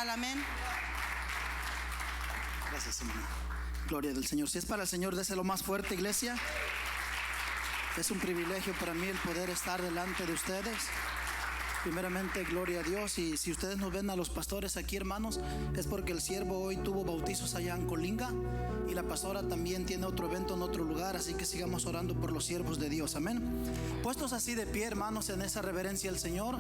mal, amén. Gracias, hermana. Gloria del Señor. Si es para el Señor, déselo más fuerte, iglesia. Es un privilegio para mí el poder estar delante de ustedes. Primeramente, gloria a Dios. Y si ustedes nos ven a los pastores aquí, hermanos, es porque el siervo hoy tuvo bautizos allá en Colinga, y la pastora también tiene otro evento en otro lugar. Así que sigamos orando por los siervos de Dios, amén. Puestos así de pie, hermanos, en esa reverencia al Señor,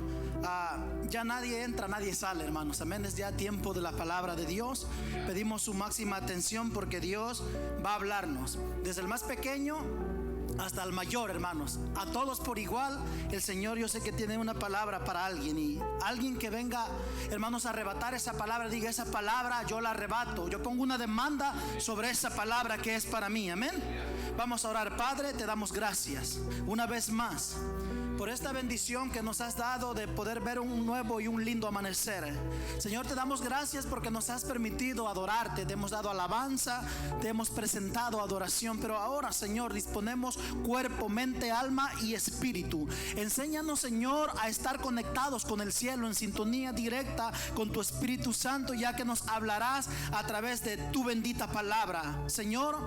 ya nadie entra, nadie sale, hermanos, amén. Es ya tiempo de la palabra de Dios. Pedimos su máxima atención porque Dios va a hablarnos, desde el más pequeño hasta el mayor, hermanos, a todos por igual. El Señor, yo sé que tiene una palabra para alguien, y alguien que venga, hermanos, a arrebatar esa palabra, diga: esa palabra yo la arrebato, yo pongo una demanda sobre esa palabra que es para mí, amén. Vamos a orar. Padre, te damos gracias una vez más por esta bendición que nos has dado de poder ver un nuevo y un lindo amanecer. Señor, te damos gracias porque nos has permitido adorarte. Te hemos dado alabanza, te hemos presentado adoración, pero ahora, Señor, disponemos cuerpo, mente, alma y espíritu. Enséñanos, Señor, a estar conectados con el cielo, en sintonía directa con tu Espíritu Santo, ya que nos hablarás a través de tu bendita palabra. Señor,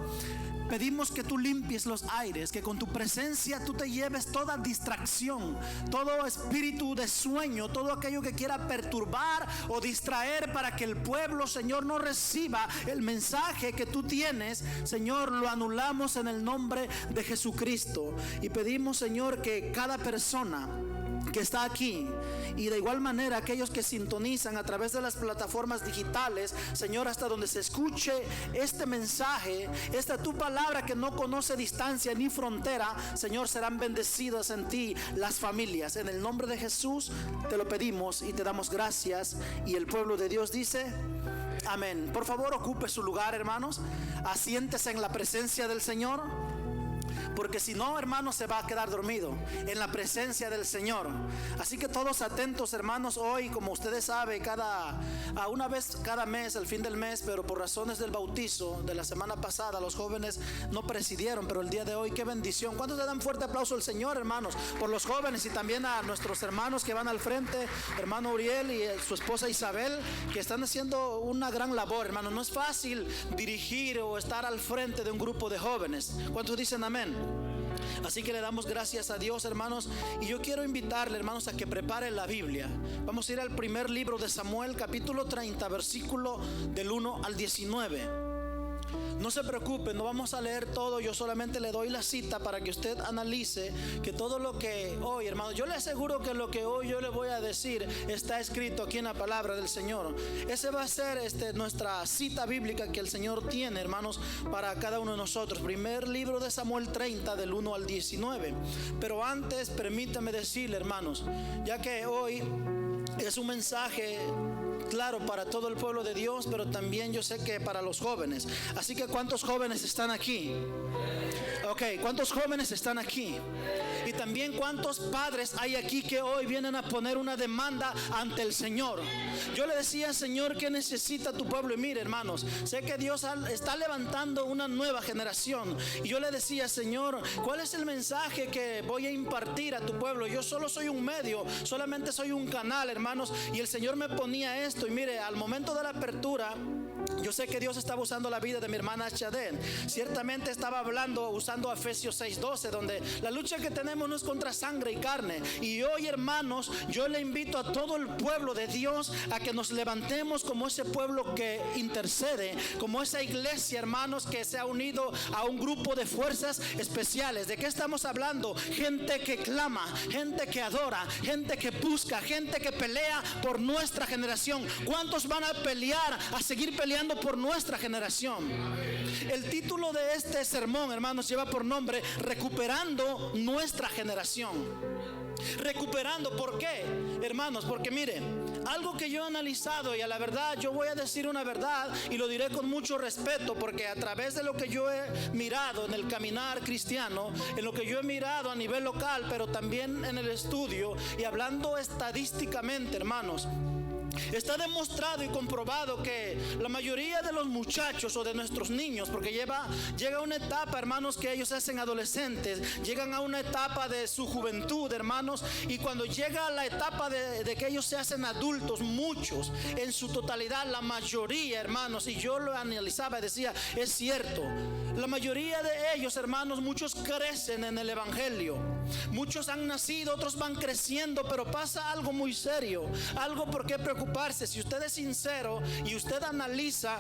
pedimos que tú limpies los aires, que con tu presencia tú te lleves toda distracción, todo espíritu de sueño, todo aquello que quiera perturbar o distraer, para que el pueblo, Señor, no reciba el mensaje que tú tienes. Señor, lo anulamos en el nombre de Jesucristo. Y pedimos, Señor, que cada persona que está aquí, y de igual manera aquellos que sintonizan a través de las plataformas digitales, Señor, hasta donde se escuche este mensaje, esta tu palabra que no conoce distancia ni frontera, Señor, serán bendecidas en ti las familias. En el nombre de Jesús te lo pedimos y te damos gracias. Y el pueblo de Dios dice: amén. Por favor, ocupe su lugar, hermanos. Asiéntese en la presencia del Señor, porque si no, hermanos, se va a quedar dormido en la presencia del Señor. Así que todos atentos, hermanos. Hoy, como ustedes saben, una vez cada mes, al fin del mes, pero por razones del bautizo de la semana pasada, los jóvenes no presidieron, pero el día de hoy, qué bendición. ¿Cuántos le dan fuerte aplauso al Señor, hermanos, por los jóvenes? Y también a nuestros hermanos que van al frente, hermano Uriel y su esposa Isabel, que están haciendo una gran labor, hermano. No es fácil dirigir o estar al frente de un grupo de jóvenes. ¿Cuántos dicen amén? Así que le damos gracias a Dios, hermanos. Y yo quiero invitarle, hermanos, a que preparen la Biblia. Vamos a ir al primer libro de Samuel, capítulo 30, versículo del 1 al 19. No se preocupe, no vamos a leer todo. Yo solamente le doy la cita para que usted analice que todo lo que hoy, hermano, yo le aseguro que lo que hoy yo le voy a decir está escrito aquí en la palabra del Señor. Ese va a ser nuestra cita bíblica que el Señor tiene, hermanos, para cada uno de nosotros. Primer libro de Samuel 30, del 1 al 19. Pero antes, permítame decirle, hermanos, ya que hoy es un mensaje claro para todo el pueblo de Dios, pero también yo sé que para los jóvenes. Así que ¿cuántos jóvenes están aquí? Ok, ¿cuántos jóvenes están aquí? Y también ¿cuántos padres hay aquí que hoy vienen a poner una demanda ante el Señor? Yo le decía: Señor, ¿qué necesita tu pueblo? Y mire, hermanos, sé que Dios está levantando una nueva generación. Y yo le decía: Señor, ¿cuál es el mensaje que voy a impartir a tu pueblo? Yo solo soy un medio, solamente soy un canal, hermanos. Y el Señor me ponía esto. Y mire, al momento de la apertura, yo sé que Dios estaba usando la vida de mi hermana Chaden. Ciertamente estaba usando Efesios 6:12, donde la lucha que tenemos no es contra sangre y carne. Y hoy, hermanos, yo le invito a todo el pueblo de Dios a que nos levantemos como ese pueblo que intercede, como esa iglesia, hermanos, que se ha unido a un grupo de fuerzas especiales. ¿De qué estamos hablando? Gente que clama, gente que adora, gente que busca, gente que pelea por nuestra generación. ¿Cuántos van a pelear, a seguir peleando por nuestra generación? El título de este sermón, hermanos, lleva por nombre: recuperando nuestra generación. Recuperando, ¿por qué, hermanos? Porque mire, algo que yo he analizado, y a la verdad yo voy a decir una verdad y lo diré con mucho respeto, porque a través de lo que yo he mirado en el caminar cristiano, en lo que yo he mirado a nivel local, pero también en el estudio y hablando estadísticamente, hermanos, Está demostrado y comprobado que la mayoría de los muchachos o de nuestros niños, porque llega una etapa, hermanos, que ellos se hacen adolescentes, llegan a una etapa de su juventud, hermanos, y cuando llega la etapa de que ellos se hacen adultos, muchos, en su totalidad, la mayoría, hermanos, y yo lo analizaba y decía, es cierto, la mayoría de ellos, hermanos, muchos crecen en el evangelio, muchos han nacido, otros van creciendo, pero pasa algo muy serio, algo por qué preocuparse. Si usted es sincero y usted analiza,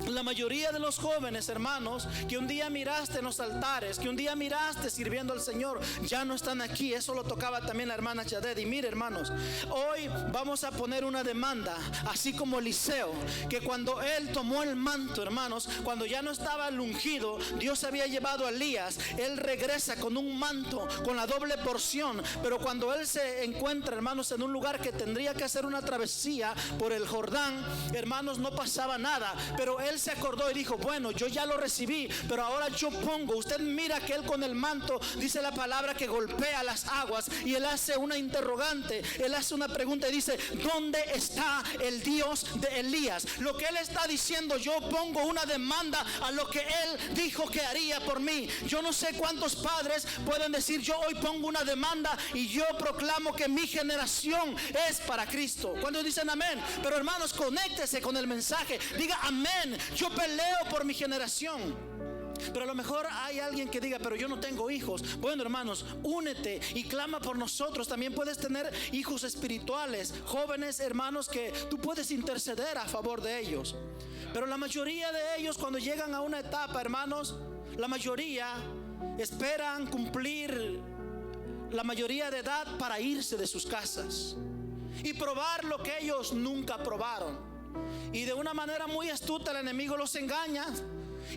la mayoría de los jóvenes, hermanos, que un día miraste en los altares, que un día miraste sirviendo al Señor, ya no están aquí. Eso lo tocaba también la hermana Chadet. Y mire, hermanos, hoy vamos a poner una demanda, así como Eliseo, que cuando él tomó el manto, hermanos, cuando ya no estaba el ungido, Dios había llevado a Elías, él regresa con un manto, con la doble porción. Pero cuando él se encuentra, hermanos, en un lugar que tendría que hacer una travesía por el Jordán, hermanos, no pasaba nada. Pero él se acordó y dijo, bueno, yo ya lo recibí, pero ahora yo pongo. Usted mira que él con el manto, dice la palabra, que golpea las aguas, y él hace una interrogante, él hace una pregunta y dice, ¿dónde está el Dios de Elías? Lo que él está diciendo, yo pongo una demanda a lo que él dijo que haría por mí. Yo no sé cuántos padres pueden decir, yo hoy pongo una demanda y yo proclamo que mi generación es para Cristo. ¿Cuántos dicen amén? Pero hermanos, conéctese con el mensaje, diga amén. Yo peleo por mi generación. Pero a lo mejor hay alguien que diga, pero yo no tengo hijos. Bueno, hermanos, únete y clama por nosotros. También puedes tener hijos espirituales, jóvenes, hermanos, que tú puedes interceder a favor de ellos. Pero la mayoría de ellos, cuando llegan a una etapa, hermanos, la mayoría esperan cumplir la mayoría de edad para irse de sus casas y probar lo que ellos nunca probaron. Y de una manera muy astuta el enemigo los engaña.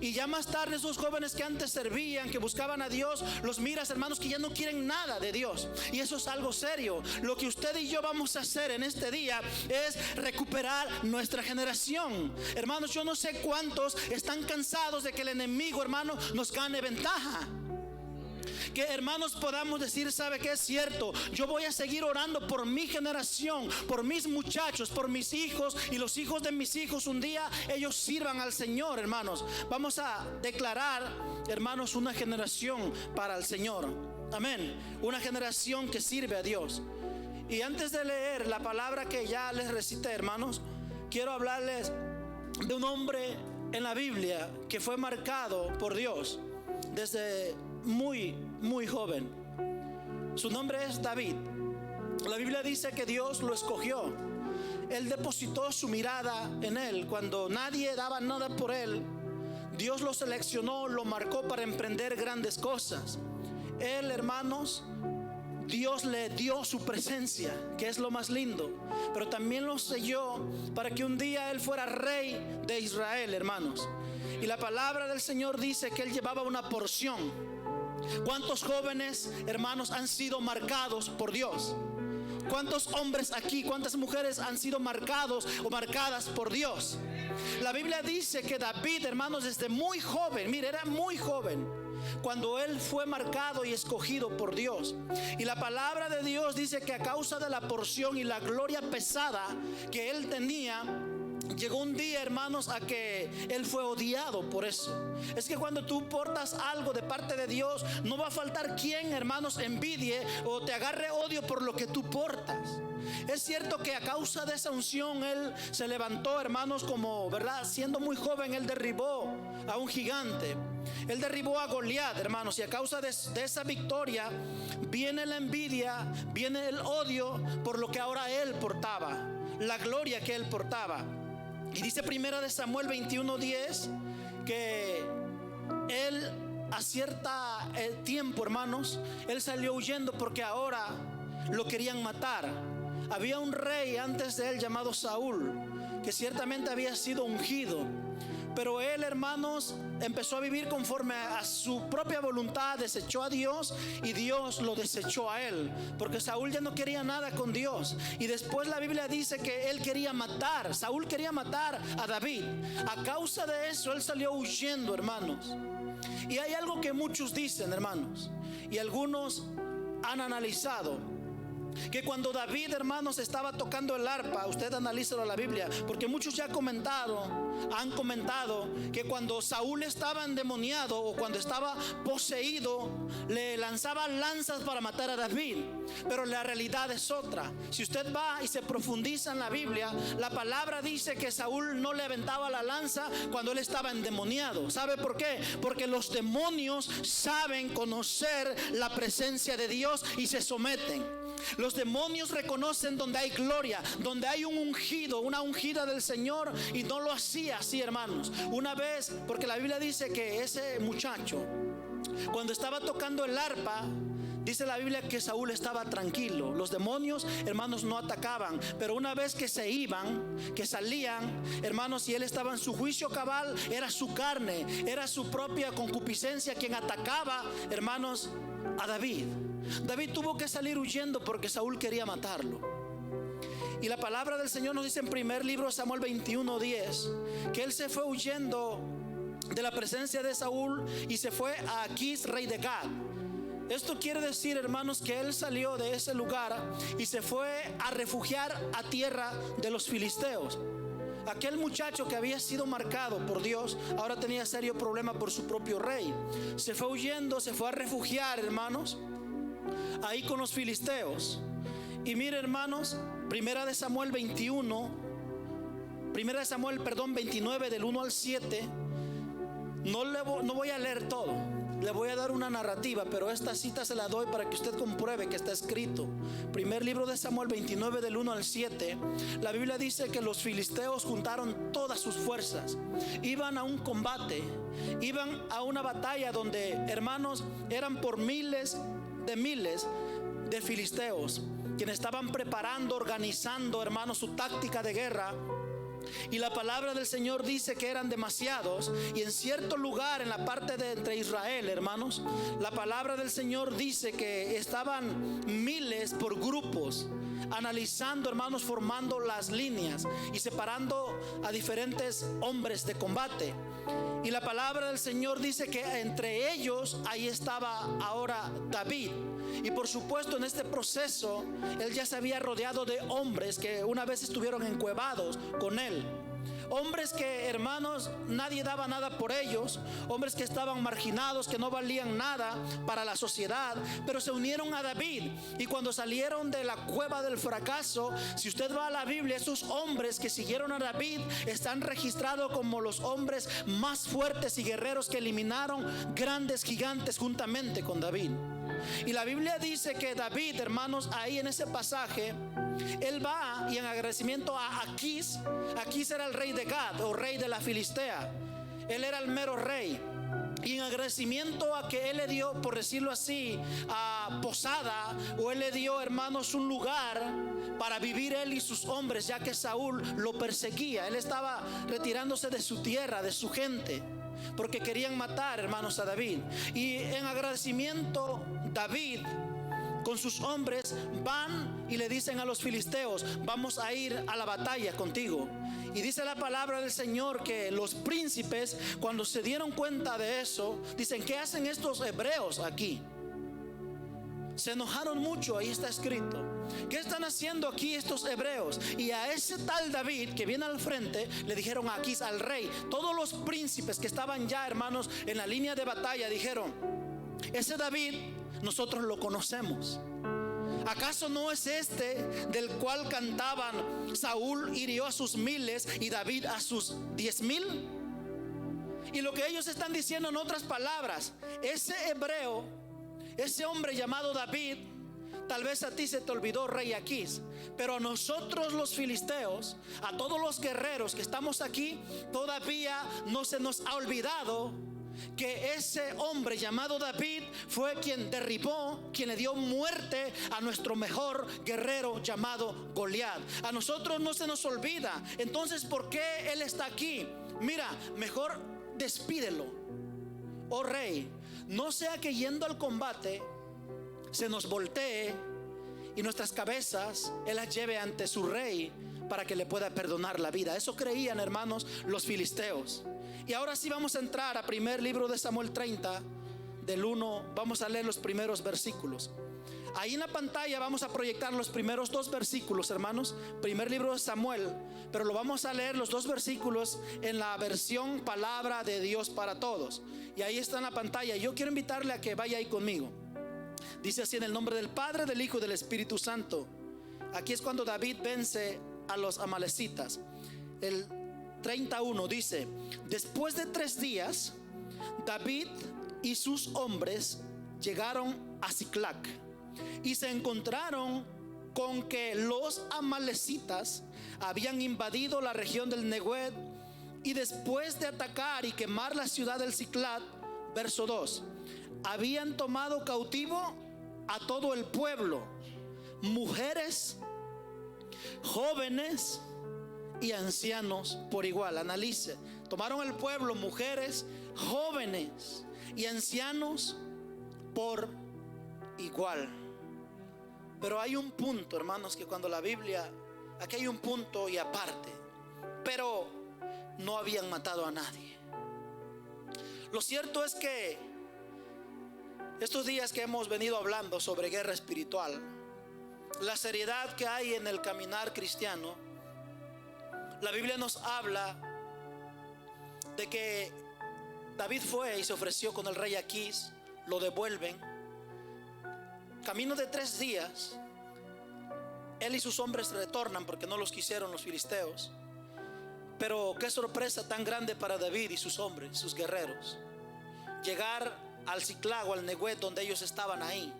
Y ya más tarde esos jóvenes que antes servían, que buscaban a Dios, los miras, hermanos, que ya no quieren nada de Dios. Y eso es algo serio. Lo que usted y yo vamos a hacer en este día es recuperar nuestra generación. Hermanos, yo no sé cuántos están cansados de que el enemigo, hermano, nos gane ventaja. Que hermanos podamos decir, ¿sabe qué? Es cierto, yo voy a seguir orando por mi generación, por mis muchachos, por mis hijos y los hijos de mis hijos. Un día ellos sirvan al Señor, hermanos. Vamos a declarar, hermanos, una generación para el Señor. Amén. Una generación que sirve a Dios. Y antes de leer la palabra que ya les recité, hermanos, quiero hablarles de un hombre en la Biblia que fue marcado por Dios desde muy joven. Su nombre es David. La Biblia dice que Dios lo escogió. Él depositó su mirada en él. Cuando nadie daba nada por él, Dios lo seleccionó, lo marcó para emprender grandes cosas. Él, hermanos, Dios le dio su presencia, que es lo más lindo, pero también lo selló para que un día él fuera rey de Israel, hermanos. Y la palabra del Señor dice que él llevaba una porción. ¿Cuántos jóvenes, hermanos, han sido marcados por Dios? ¿Cuántos hombres aquí, cuántas mujeres han sido marcados o marcadas por Dios? La Biblia dice que David, hermanos, desde muy joven, mire, era muy joven cuando él fue marcado y escogido por Dios. Y la palabra de Dios dice que a causa de la porción y la gloria pesada que él tenía, llegó un día, hermanos, a que él fue odiado por eso. Es que cuando tú portas algo de parte de Dios, no va a faltar quien, hermanos, envidie o te agarre odio por lo que tú portas. Es cierto que a causa de esa unción él se levantó, hermanos, como, ¿verdad? Siendo muy joven, él derribó a un gigante. Él derribó a Goliat, hermanos, y a causa de esa victoria viene la envidia, viene el odio por lo que ahora él portaba, la gloria que él portaba. Y dice primera de Samuel 21:10 que él a cierta tiempo, hermanos, él salió huyendo porque ahora lo querían matar. Había un rey antes de él llamado Saúl, que ciertamente había sido ungido, pero él, hermanos, empezó a vivir conforme a su propia voluntad, desechó a Dios y Dios lo desechó a él, porque Saúl ya no quería nada con Dios. Y después la Biblia dice que él quería matar, Saúl quería matar a David. A causa de eso él salió huyendo, hermanos. Y hay algo que muchos dicen, hermanos, y algunos han analizado. que cuando David, hermanos, estaba tocando el arpa, usted analícelo en la Biblia, porque muchos ya han comentado que cuando Saúl estaba endemoniado o cuando estaba poseído, le lanzaba lanzas para matar a David. Pero la realidad es otra. Si usted va y se profundiza en la Biblia, la palabra dice que Saúl no le aventaba la lanza cuando él estaba endemoniado. ¿Sabe por qué? Porque los demonios saben conocer la presencia de Dios y se someten. Los demonios reconocen donde hay gloria, donde hay un ungido, una ungida del Señor, y no lo hacía así, hermanos. Una vez, porque la Biblia dice que ese muchacho, cuando estaba tocando el arpa, dice la Biblia que Saúl estaba tranquilo. Los demonios, hermanos, no atacaban, pero una vez que se iban, que salían, hermanos, y él estaba en su juicio cabal, era su carne, era su propia concupiscencia quien atacaba, hermanos, a David. David tuvo que salir huyendo porque Saúl quería matarlo. Y la palabra del Señor nos dice en primer libro de Samuel 21:10 que él se fue huyendo de la presencia de Saúl y se fue a Aquís, rey de Gad. Esto quiere decir, hermanos, que él salió de ese lugar y se fue a refugiar a tierra de los filisteos. Aquel muchacho que había sido marcado por Dios ahora tenía serio problema por su propio rey. Se fue huyendo, se fue a refugiar, hermanos, ahí con los filisteos. Y mire, hermanos, Primera de Samuel 29 del 1 al 7. No voy a leer todo, le voy a dar una narrativa, pero esta cita se la doy para que usted compruebe que está escrito. Primer libro de Samuel 29 del 1 al 7. La Biblia dice que los filisteos juntaron todas sus fuerzas, iban a un combate, iban a una batalla donde, hermanos, eran por miles de filisteos quienes estaban preparando, organizando, hermanos, su táctica de guerra. Y la palabra del Señor dice que eran demasiados. Y en cierto lugar en la parte de entre Israel, hermanos, la palabra del Señor dice que estaban miles por grupos, analizando, hermanos, formando las líneas y separando a diferentes hombres de combate. Y la palabra del Señor dice que entre ellos ahí estaba ahora David. Y por supuesto, en este proceso él ya se había rodeado de hombres que una vez estuvieron encuevados con él. Hombres que, hermanos, nadie daba nada por ellos. Hombres que estaban marginados, que no valían nada para la sociedad, pero se unieron a David. Y cuando salieron de la cueva del fracaso, si usted va a la Biblia, esos hombres que siguieron a David están registrados como los hombres más fuertes y guerreros que eliminaron grandes gigantes juntamente con David. Y la Biblia dice que David, hermanos, ahí en ese pasaje, él va y en agradecimiento a Aquís era el rey de Gad o rey de la Filistea. Él era el mero rey. Y en agradecimiento a que él le dio, por decirlo así, a posada, o él le dio, hermanos, un lugar para vivir él y sus hombres, ya que Saúl lo perseguía. Él estaba retirándose de su tierra, de su gente, porque querían matar, hermanos, a David. Y en agradecimiento, David con sus hombres van y le dicen a los filisteos: vamos a ir a la batalla contigo. Y dice la palabra del Señor que los príncipes, cuando se dieron cuenta de eso, dicen: ¿qué hacen estos hebreos aquí? Se enojaron mucho, ahí está escrito. ¿Qué están haciendo aquí estos hebreos? Y a ese tal David que viene al frente le dijeron a Aquís, al rey, todos los príncipes que estaban ya, hermanos, en la línea de batalla, dijeron: ese David nosotros lo conocemos. ¿Acaso no es este del cual cantaban: Saúl hirió a sus miles y David a sus 10,000? Y lo que ellos están diciendo, en otras palabras, ese hebreo, ese hombre llamado David, tal vez a ti se te olvidó, rey Aquís, pero a nosotros los filisteos, a todos los guerreros que estamos aquí, todavía no se nos ha olvidado que ese hombre llamado David fue quien derribó, quien le dio muerte a nuestro mejor guerrero llamado Goliat. A nosotros no se nos olvida. Entonces, ¿por qué él está aquí? Mira, mejor despídelo, oh rey. No sea que yendo al combate se nos voltee y nuestras cabezas él las lleve ante su rey para que le pueda perdonar la vida. Eso creían, hermanos, los filisteos. Y ahora sí vamos a entrar a primer libro de Samuel 30, del 1, vamos a leer los primeros versículos. Ahí en la pantalla vamos a proyectar los primeros 2 versículos, hermanos. Primer libro de Samuel, pero lo vamos a leer los 2 versículos en la versión Palabra de Dios para Todos. Y ahí está en la pantalla. Yo quiero invitarle a que vaya ahí conmigo. Dice así: en el nombre del Padre, del Hijo y del Espíritu Santo. Aquí es cuando David vence a los amalecitas. El 31 dice: después de 3 días, David y sus hombres llegaron a Siclac y se encontraron con que los amalecitas habían invadido la región del Negued, y después de atacar y quemar la ciudad del Siclac, verso 2, habían tomado cautivo a todo el pueblo, mujeres, jóvenes y ancianos por igual. Analice: tomaron el pueblo, mujeres, jóvenes y ancianos por igual. Pero hay un punto, hermanos, que cuando la Biblia, aquí hay un punto y aparte. Pero no habían matado a nadie. Lo cierto es que estos días que hemos venido hablando sobre guerra espiritual, la seriedad que hay en el caminar cristiano, la Biblia nos habla de que David fue y se ofreció con el rey Aquís, lo devuelven. Camino de 3 días, él y sus hombres retornan porque no los quisieron los filisteos. Pero qué sorpresa tan grande para David y sus hombres, sus guerreros, llegar al Siclac o al Negued, donde ellos estaban ahí,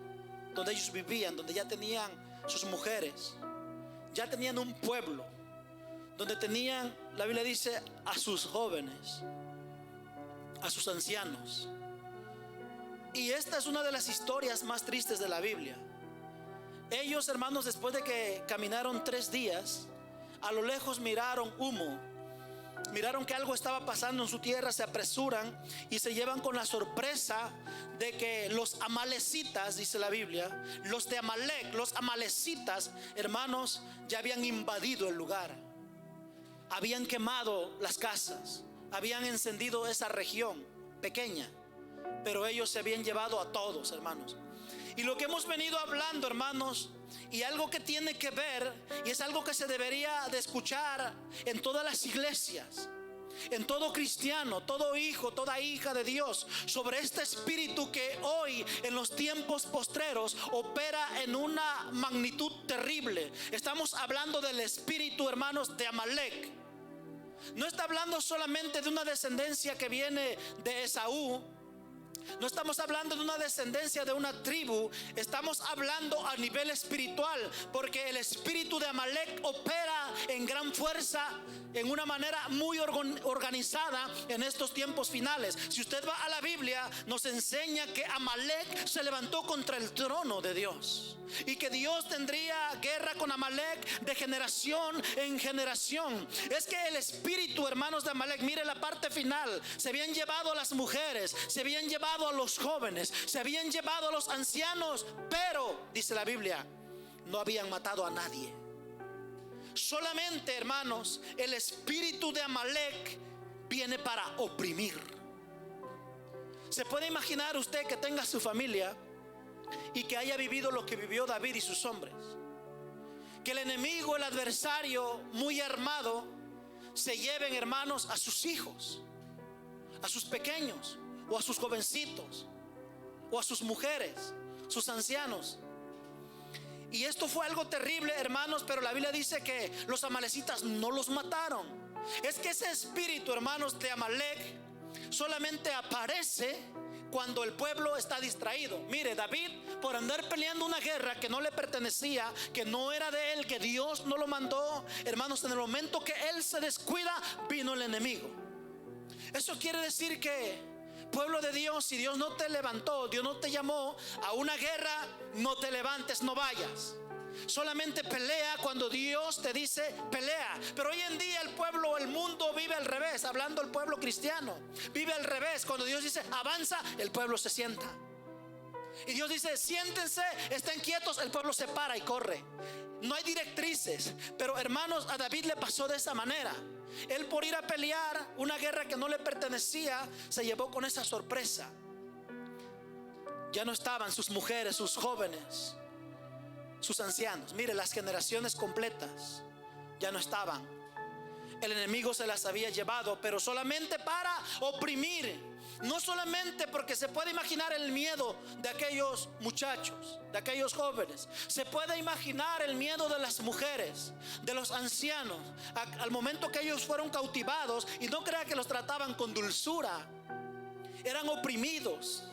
donde ellos vivían, donde ya tenían sus mujeres, ya tenían un pueblo, donde tenían, la Biblia dice, a sus jóvenes, a sus ancianos. Y esta es una de las historias más tristes de la Biblia. Ellos, hermanos, después de que caminaron 3 días, a lo lejos miraron humo, miraron que algo estaba pasando en su tierra, se apresuran y se llevan con la sorpresa de que los amalecitas, dice la Biblia, los de Amalec, los amalecitas, hermanos, ya habían invadido el lugar, habían quemado las casas, habían encendido esa región pequeña, pero ellos se habían llevado a todos, hermanos. Y lo que hemos venido hablando, hermanos, y algo que tiene que ver, y es algo que se debería de escuchar en todas las iglesias, en todo cristiano, todo hijo, toda hija de Dios, sobre este espíritu que hoy en los tiempos postreros opera en una magnitud terrible. Estamos hablando del espíritu, hermanos, de Amalec. No está hablando solamente de una descendencia que viene de Esaú. No estamos hablando de una descendencia de una tribu. Estamos hablando a nivel espiritual, porque el espíritu de Amalec opera en gran fuerza, en una manera muy organizada en estos tiempos finales. Si usted va a la Biblia, nos enseña que Amalec se levantó contra el trono de Dios, y que Dios tendría guerra con Amalec de generación en generación. Es que el espíritu, hermanos, de Amalec, mire la parte final, se habían llevado a las mujeres, se habían llevado a los jóvenes, se habían llevado a los ancianos, pero dice la Biblia, no habían matado a nadie. Solamente, hermanos, el espíritu de Amalec viene para oprimir. ¿Se puede imaginar usted que tenga su familia y que haya vivido lo que vivió David y sus hombres? Que el enemigo, el adversario muy armado, se lleven, hermanos, a sus hijos, a sus pequeños, o a sus jovencitos, o a sus mujeres, sus ancianos. Y esto fue algo terrible, hermanos, pero la Biblia dice que los amalecitas no los mataron. Es que ese espíritu, hermanos, de Amalec solamente aparece cuando el pueblo está distraído. Mire, David, por andar peleando una guerra que no le pertenecía, que no era de él, que Dios no lo mandó, hermanos, en el momento que él se descuida, vino el enemigo. Eso quiere decir que, pueblo de Dios, si Dios no te levantó, Dios no te llamó a una guerra, no te levantes, no vayas. Solamente pelea cuando Dios te dice pelea. Pero hoy en día el pueblo, el mundo vive al revés. Hablando el pueblo cristiano, vive al revés. Cuando Dios dice avanza, el pueblo se sienta. Y Dios dice siéntense, estén quietos, el pueblo se para y corre. No hay directrices. Pero, hermanos, a David le pasó de esa manera. Él, por ir a pelear una guerra que no le pertenecía, se llevó con esa sorpresa. Ya no estaban sus mujeres, sus jóvenes, sus ancianos. Mire, las generaciones completas ya no estaban. El enemigo se las había llevado, pero solamente para oprimir. No solamente porque se puede imaginar el miedo de aquellos muchachos, de aquellos jóvenes. Se puede imaginar el miedo de las mujeres, de los ancianos, al momento que ellos fueron cautivados. Y no crea que los trataban con dulzura. Eran oprimidos.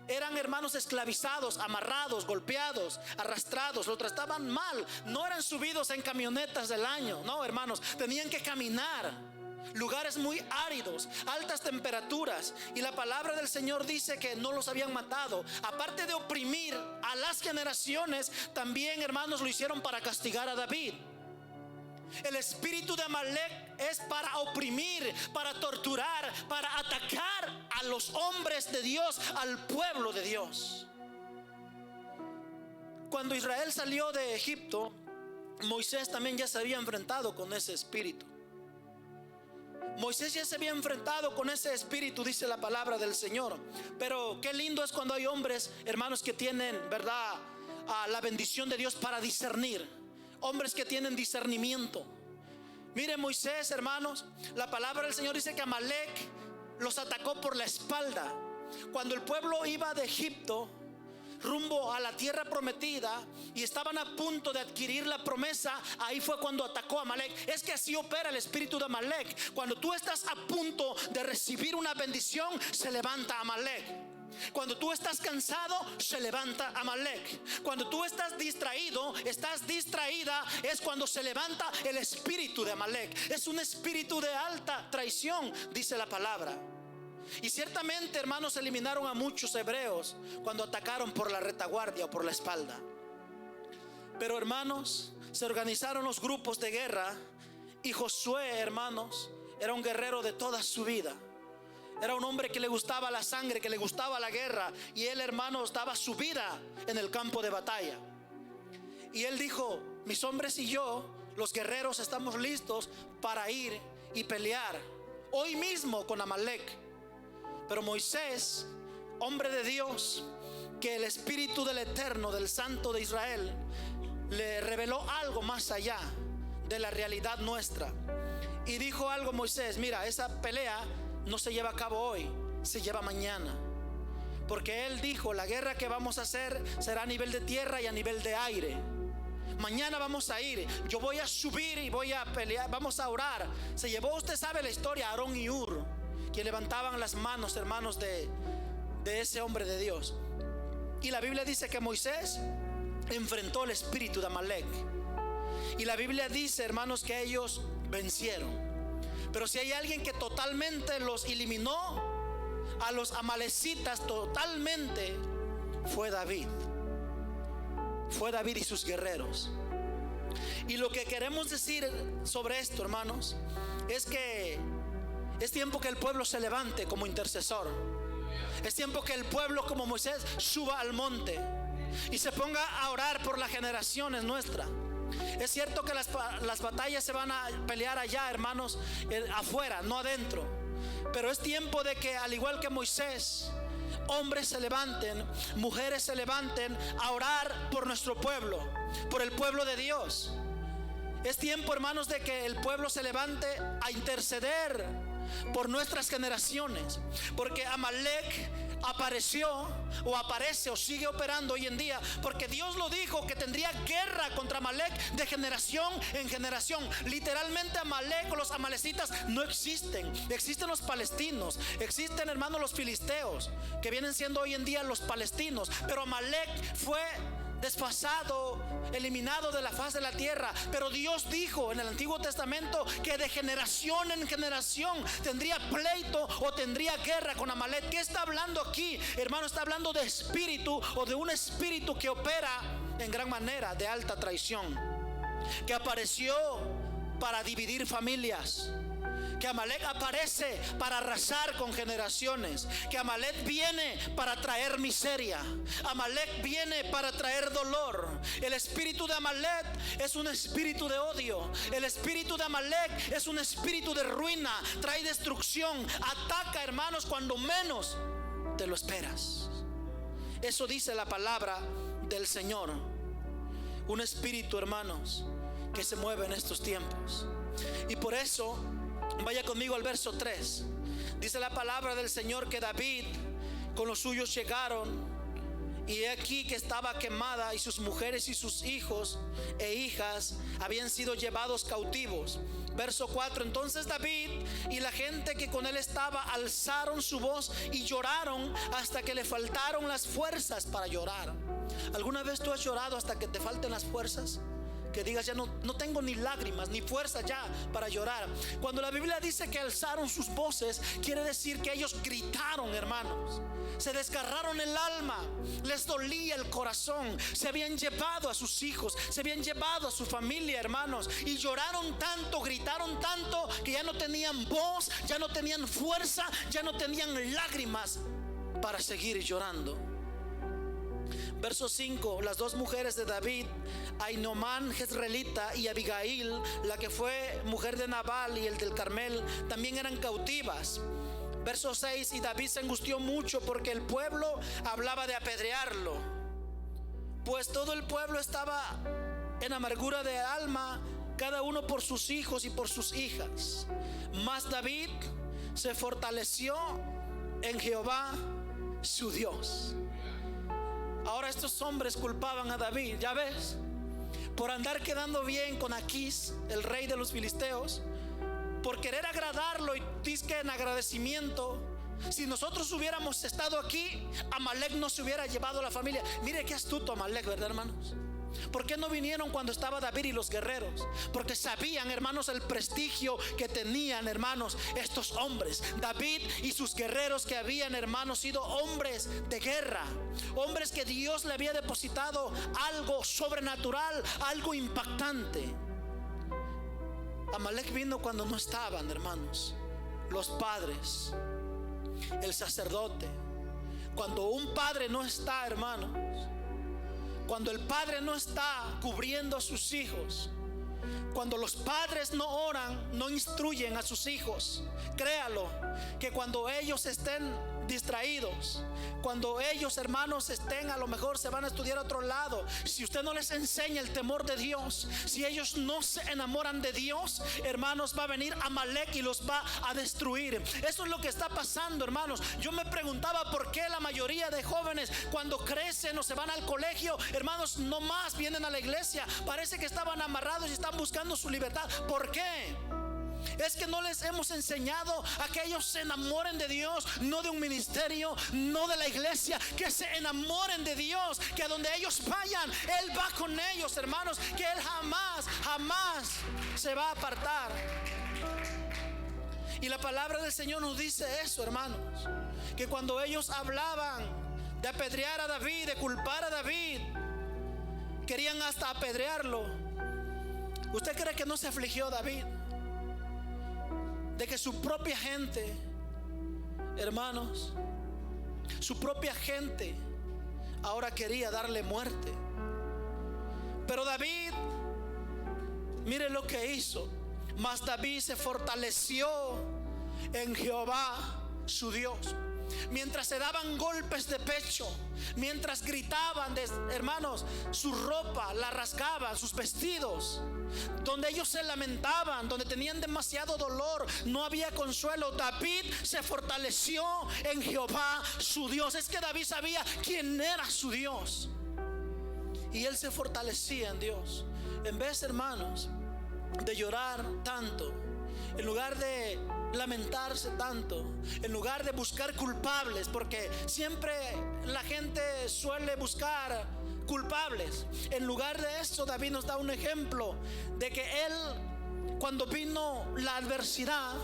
Eran hermanos esclavizados, amarrados, golpeados, arrastrados. Lo trataban mal. No eran subidos en camionetas del año. No, hermanos, tenían que caminar. Lugares muy áridos, altas temperaturas. Y la palabra del Señor dice que no los habían matado. Aparte de oprimir a las generaciones, también, hermanos, lo hicieron para castigar a David. El espíritu de Amalek es para oprimir, para torturar, para atacar a los hombres de Dios, al pueblo de Dios. Cuando Israel salió de Egipto, Moisés también ya se había enfrentado con ese espíritu. Moisés ya se había enfrentado con ese espíritu, dice la palabra del Señor. Pero qué lindo es cuando hay hombres, hermanos, que tienen, ¿verdad?, la bendición de Dios para discernir. Hombres que tienen discernimiento. Mire, Moisés, hermanos, la palabra del Señor dice que Amalek los atacó por la espalda. Cuando el pueblo iba de Egipto rumbo a la tierra prometida y estaban a punto de adquirir la promesa, ahí fue cuando atacó a Amalek. Es que así opera el espíritu de Amalek. Cuando tú estás a punto de recibir una bendición, se levanta Amalek. Cuando tú estás cansado, se levanta Amalek. Cuando tú estás distraído, estás distraída, es cuando se levanta el espíritu de Amalek. Es un espíritu de alta traición, dice la palabra. Y ciertamente, hermanos, eliminaron a muchos hebreos cuando atacaron por la retaguardia o por la espalda. Pero, hermanos, se organizaron los grupos de guerra. Y Josué, hermanos, era un guerrero de toda su vida. Era un hombre que le gustaba la sangre, que le gustaba la guerra. Y él, hermanos, daba su vida en el campo de batalla. Y él dijo: mis hombres y yo, los guerreros, estamos listos para ir y pelear hoy mismo con Amalek. Pero Moisés, hombre de Dios, que el Espíritu del Eterno, del Santo de Israel, le reveló algo más allá de la realidad nuestra. Y dijo algo Moisés: mira, esa pelea no se lleva a cabo hoy, se lleva mañana. Porque él dijo: la guerra que vamos a hacer será a nivel de tierra y a nivel de aire. Mañana vamos a ir, yo voy a subir y voy a pelear, vamos a orar. Se llevó, usted sabe la historia, Aarón y Hur, que levantaban las manos, hermanos, de ese hombre de Dios. Y la Biblia dice que Moisés enfrentó el espíritu de Amalek. Y la Biblia dice, hermanos, que ellos vencieron. Pero si hay alguien que totalmente los eliminó, a los amalecitas totalmente, fue David. Fue David y sus guerreros. Y lo que queremos decir sobre esto, hermanos, es que es tiempo que el pueblo se levante como intercesor. Es tiempo que el pueblo, como Moisés, suba al monte y se ponga a orar por las generaciones nuestras. Es cierto que las batallas se van a pelear allá, hermanos, afuera, no adentro. Pero es tiempo de que, al igual que Moisés, hombres se levanten, mujeres se levanten a orar por nuestro pueblo, por el pueblo de Dios. Es tiempo, hermanos, de que el pueblo se levante a interceder por nuestras generaciones. Porque Amalek apareció o aparece o sigue operando hoy en día, porque Dios lo dijo que tendría guerra contra Amalek de generación en generación. Literalmente Amalek o los amalecitas no existen. Existen los palestinos, existen, hermanos, los filisteos, que vienen siendo hoy en día los palestinos. Pero Amalek fue desfasado, eliminado de la faz de la tierra. Pero Dios dijo en el Antiguo Testamento que de generación en generación tendría pleito o tendría guerra con Amalek. ¿Qué está hablando aquí, hermano? Está hablando de espíritu, o de un espíritu que opera en gran manera de alta traición, que apareció para dividir familias. Que Amalek aparece para arrasar con generaciones. Que Amalek viene para traer miseria. Amalek viene para traer dolor. El espíritu de Amalek es un espíritu de odio. El espíritu de Amalek es un espíritu de ruina. Trae destrucción. Ataca, hermanos, cuando menos te lo esperas. Eso dice la palabra del Señor. un espíritu, hermanos, que se mueve en estos tiempos. Y por eso, vaya conmigo al verso 3. Dice la palabra del Señor que David con los suyos llegaron, y he aquí que estaba quemada, y sus mujeres y sus hijos e hijas habían sido llevados cautivos. Verso 4. Entonces David y la gente que con él estaba alzaron su voz y lloraron hasta que le faltaron las fuerzas para llorar. ¿Alguna vez tú has llorado hasta que te falten las fuerzas? Que digas, ya no tengo ni lágrimas ni fuerza ya para llorar. Cuando la Biblia dice que alzaron sus voces, quiere decir que ellos gritaron, hermanos. Se desgarraron el alma, les dolía el corazón. Se habían llevado a sus hijos, se habían llevado a su familia, hermanos, y lloraron tanto, gritaron tanto, que ya no tenían voz, ya no tenían fuerza, ya no tenían lágrimas para seguir llorando. Verso 5. Las dos mujeres de David, Ainoamán jezreelita y Abigail, la que fue mujer de Nabal y el del Carmel, también eran cautivas. Verso 6. Y David se angustió mucho porque el pueblo hablaba de apedrearlo, pues todo el pueblo estaba en amargura de alma, cada uno por sus hijos y por sus hijas. Mas David se fortaleció en Jehová su Dios. Ahora estos hombres culpaban a David, ya ves, por andar quedando bien con Aquís, el rey de los filisteos, por querer agradarlo, y dizque en agradecimiento, si nosotros hubiéramos estado aquí, Amalek no se hubiera llevado a la familia. Mire qué astuto Amalek, ¿verdad, hermanos? ¿Por qué no vinieron cuando estaba David y los guerreros? Porque sabían, hermanos, el prestigio que tenían, hermanos, estos hombres. David y sus guerreros, que habían, hermanos, sido hombres de guerra, hombres que Dios le había depositado algo sobrenatural, algo impactante. Amalek vino cuando no estaban, hermanos, los padres, el sacerdote. Cuando un padre no está, hermanos, cuando el padre no está cubriendo a sus hijos, cuando los padres no oran, no instruyen a sus hijos, créalo, que cuando ellos estén distraídos, cuando ellos, hermanos, estén, a lo mejor se van a estudiar a otro lado, si usted no les enseña el temor de Dios, si ellos no se enamoran de Dios, hermanos, va a venir Amalek y los va a destruir. Eso es lo que está pasando, hermanos. Yo me preguntaba por qué la mayoría de jóvenes, cuando crecen o se van al colegio, hermanos, no más vienen a la iglesia. Parece que estaban amarrados y están buscando su libertad. ¿Por qué? Es que no les hemos enseñado a que ellos se enamoren de Dios, no de un ministerio, no de la iglesia, que se enamoren de Dios, que a donde ellos vayan, Él va con ellos, hermanos, que Él jamás se va a apartar. Y la palabra del Señor nos dice eso, hermanos, que cuando ellos hablaban de apedrear a David, de culpar a David, querían hasta apedrearlo. ¿Usted cree que no se afligió David? De que su propia gente, hermanos, su propia gente ahora quería darle muerte. Pero David, mire lo que hizo. Mas David se fortaleció en Jehová su Dios. Mientras se daban golpes de pecho, mientras gritaban, hermanos, su ropa la rasgaban, sus vestidos, donde ellos se lamentaban, donde tenían demasiado dolor, no había consuelo, David se fortaleció en Jehová su Dios. Es que David sabía quién era su Dios, y él se fortalecía en Dios. En vez, hermanos, de llorar tanto, en lugar de lamentarse tanto, en lugar de buscar culpables, porque siempre la gente suele buscar culpables, en lugar de eso, David nos da un ejemplo de que él, cuando vino la adversidad,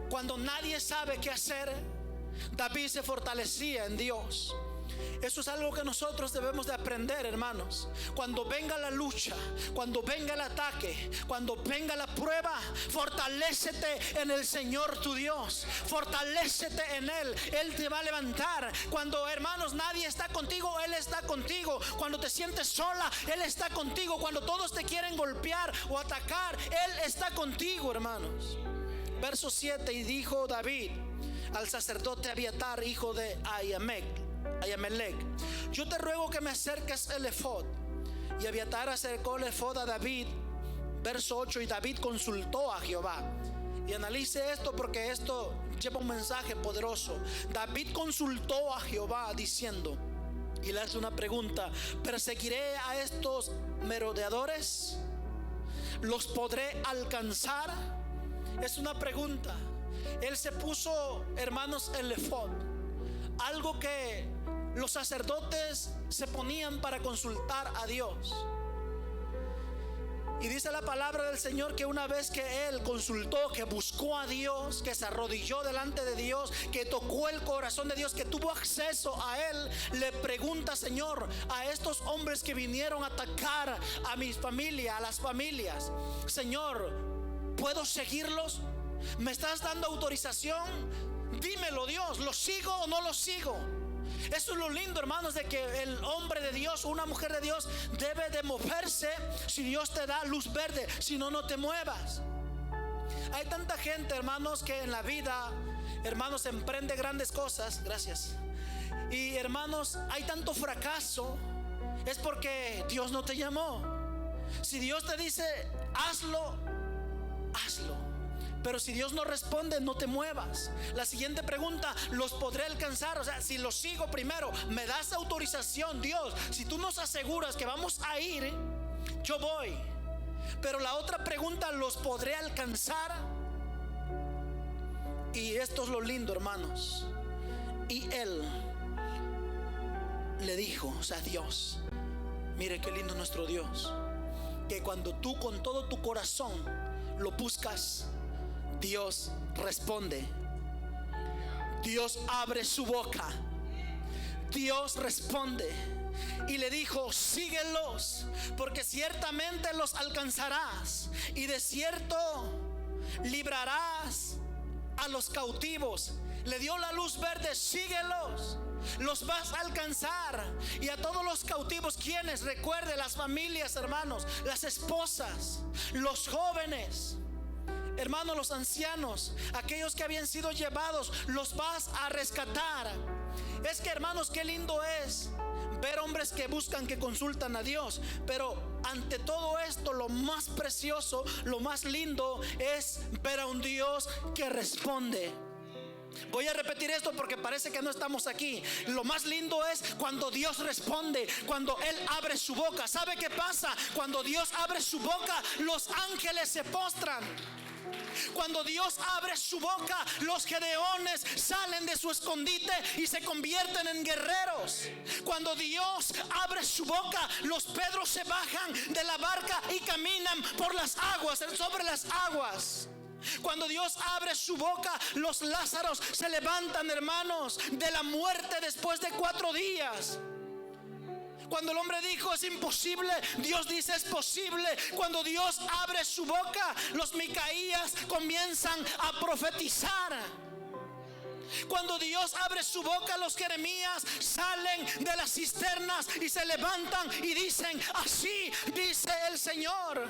cuando nadie sabe qué hacer, David se fortalecía en Dios. Eso es algo que nosotros debemos de aprender, hermanos. Cuando venga la lucha, cuando venga el ataque, cuando venga la prueba, fortalécete en el Señor tu Dios. Fortalécete en Él. Él te va a levantar. Cuando, hermanos, nadie está contigo, Él está contigo. Cuando te sientes sola, Él está contigo. Cuando todos te quieren golpear o atacar, Él está contigo, hermanos. Verso 7. Y dijo David al sacerdote Abiatar, hijo de Ahimelech: yo te ruego que me acerques el efod. Y Abiatar acercó el efod a David. Verso 8: y David consultó a Jehová. Y analice esto, porque esto lleva un mensaje poderoso. David consultó a Jehová diciendo, y le hace una pregunta: ¿perseguiré a estos merodeadores? ¿Los podré alcanzar? Es una pregunta. Él se puso, hermanos, el efod, algo que los sacerdotes se ponían para consultar a Dios. Y dice la palabra del Señor que una vez que él consultó, que buscó a Dios, que se arrodilló delante de Dios, que tocó el corazón de Dios, que tuvo acceso a él, le pregunta: Señor, a estos hombres que vinieron a atacar a mi familia, a las familias, Señor, ¿puedo seguirlos? ¿Me estás dando autorización? Dímelo, Dios, ¿los sigo o no los sigo? Eso es lo lindo, hermanos, de que el hombre de Dios o una mujer de Dios debe de moverse si Dios te da luz verde. Si no, no te muevas. Hay tanta gente, hermanos, que en la vida, hermanos, emprende grandes cosas. Gracias. Y hermanos, hay tanto fracaso. Es porque Dios no te llamó. Si Dios te dice hazlo, hazlo. Pero si Dios no responde, no te muevas. La siguiente pregunta: ¿los podré alcanzar? O sea, si los sigo primero, ¿me das autorización, Dios? Si tú nos aseguras que vamos a ir, yo voy. Pero la otra pregunta: ¿los podré alcanzar? Y esto es lo lindo, hermanos. Y él le dijo, o sea, Dios, mire qué lindo nuestro Dios, que cuando tú con todo tu corazón lo buscas, Dios responde. Dios abre su boca. Dios responde. Y le dijo: síguelos, porque ciertamente los alcanzarás, y de cierto librarás a los cautivos. Le dio la luz verde: síguelos, los vas a alcanzar. Y a todos los cautivos, ¿quiénes? Recuerde, las familias, hermanos, las esposas, los jóvenes, hermanos, los ancianos, aquellos que habían sido llevados, los vas a rescatar. Es que, hermanos, qué lindo es ver hombres que buscan, que consultan a Dios. Pero ante todo esto, lo más precioso, lo más lindo es ver a un Dios que responde. Voy a repetir esto porque parece que no estamos aquí. Lo más lindo es cuando Dios responde, cuando Él abre su boca. ¿Sabe qué pasa? Cuando Dios abre su boca, los ángeles se postran. Cuando Dios abre su boca, los gedeones salen de su escondite y se convierten en guerreros. Cuando Dios abre su boca, los Pedros se bajan de la barca y caminan por las aguas, sobre las aguas. Cuando Dios abre su boca, los Lázaros se levantan, hermanos, de la muerte después de 4 días. Cuando el hombre dijo es imposible, Dios dice es posible. Cuando Dios abre su boca, los Micaías comienzan a profetizar. Cuando Dios abre su boca, los Jeremías salen de las cisternas y se levantan y dicen: así dice el Señor.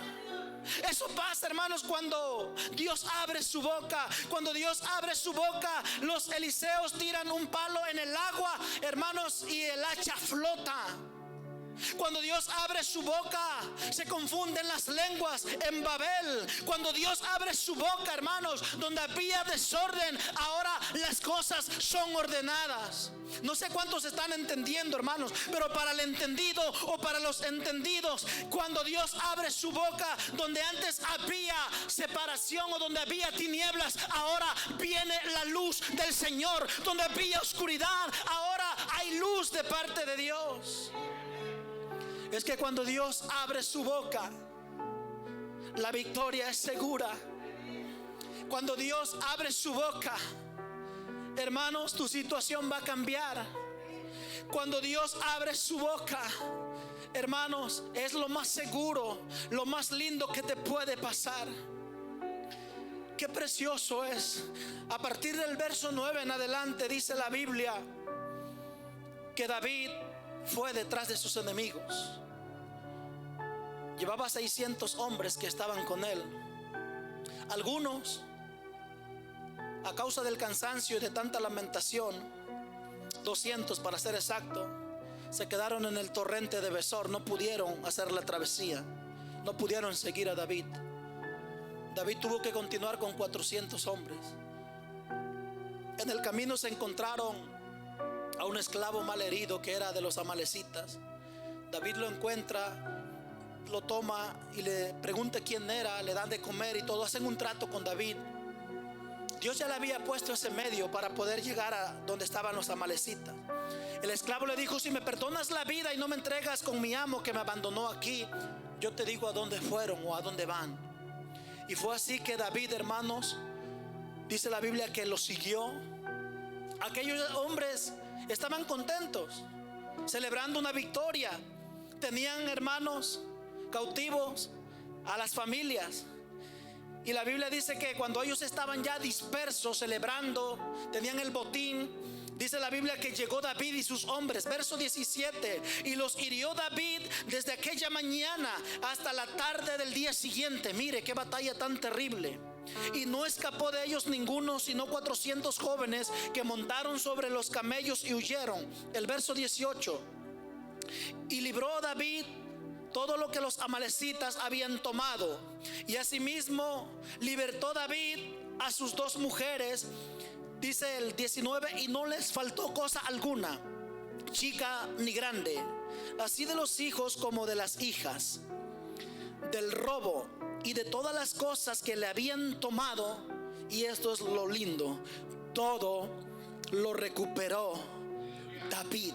Eso pasa, hermanos, cuando Dios abre su boca. Cuando Dios abre su boca, los Eliseos tiran un palo en el agua, hermanos, y el hacha flota. Cuando Dios abre su boca, se confunden las lenguas en Babel. Cuando Dios abre su boca, hermanos, donde había desorden, ahora las cosas son ordenadas. No sé cuántos están entendiendo, hermanos, pero para el entendido o para los entendidos, cuando Dios abre su boca, donde antes había separación o donde había tinieblas, ahora viene la luz del Señor. Donde había oscuridad, ahora hay luz de parte de Dios. Es que cuando Dios abre su boca, la victoria es segura. Cuando Dios abre su boca, hermanos, tu situación va a cambiar. Cuando Dios abre su boca, hermanos, es lo más seguro, lo más lindo que te puede pasar. Qué precioso es. A partir del verso 9 en adelante dice la Biblia que David fue detrás de sus enemigos. Llevaba 600 hombres que estaban con él. Algunos, a causa del cansancio y de tanta lamentación, 200 para ser exacto, se quedaron en el torrente de Besor. No pudieron hacer la travesía, no pudieron seguir a David. David tuvo que continuar con 400 hombres. En el camino se encontraron a un esclavo mal herido que era de los amalecitas. David lo encuentra, lo toma y le pregunta quién era, le dan de comer y todo. Hacen un trato con David. Dios ya le había puesto ese medio para poder llegar a donde estaban los amalecitas. El esclavo le dijo: si me perdonas la vida y no me entregas con mi amo que me abandonó aquí, yo te digo a dónde fueron o a dónde van. Y fue así que David, hermanos, dice la Biblia que lo siguió. Aquellos hombres estaban contentos, celebrando una victoria. Tenían, hermanos, cautivos a las familias. Y la Biblia dice que cuando ellos estaban ya dispersos, celebrando, tenían el botín. Dice la Biblia que llegó David y sus hombres, verso 17, y los hirió David desde aquella mañana hasta la tarde del día siguiente. Mire qué batalla tan terrible. Y no escapó de ellos ninguno, sino 400 jóvenes que montaron sobre los camellos y huyeron. El verso 18, y libró David todo lo que los amalecitas habían tomado, y asimismo libertó David a sus 2 mujeres. Dice el 19, y no les faltó cosa alguna, chica ni grande, así de los hijos como de las hijas. Del robo y de todas las cosas que le habían tomado, y esto es lo lindo, todo lo recuperó David.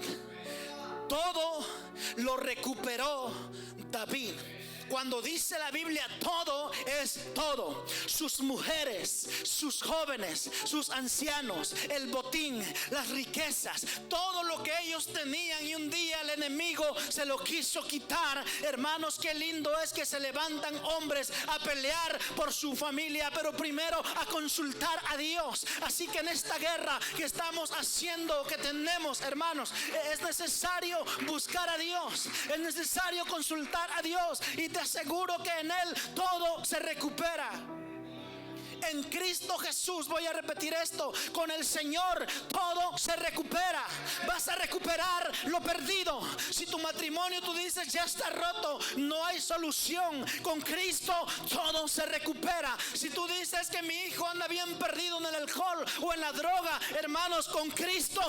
Todo lo recuperó David. Cuando dice la Biblia todo, es todo. Sus mujeres, sus jóvenes, sus ancianos, el botín, las riquezas, todo lo que ellos tenían, y un día el enemigo se lo quiso quitar. Hermanos, qué lindo es que se levantan hombres a pelear por su familia, pero primero a consultar a Dios. Así que en esta guerra que estamos haciendo, que tenemos, hermanos, es necesario buscar a Dios, es necesario consultar a Dios, y te aseguro que en Él todo se recupera. En Cristo Jesús, voy a repetir esto, con el Señor todo se recupera. Vas a recuperar lo perdido. Si tu matrimonio tú dices ya está roto, no hay solución, con Cristo todo se recupera. Si tú dices que mi hijo anda bien perdido en el alcohol o en la droga, hermanos, con Cristo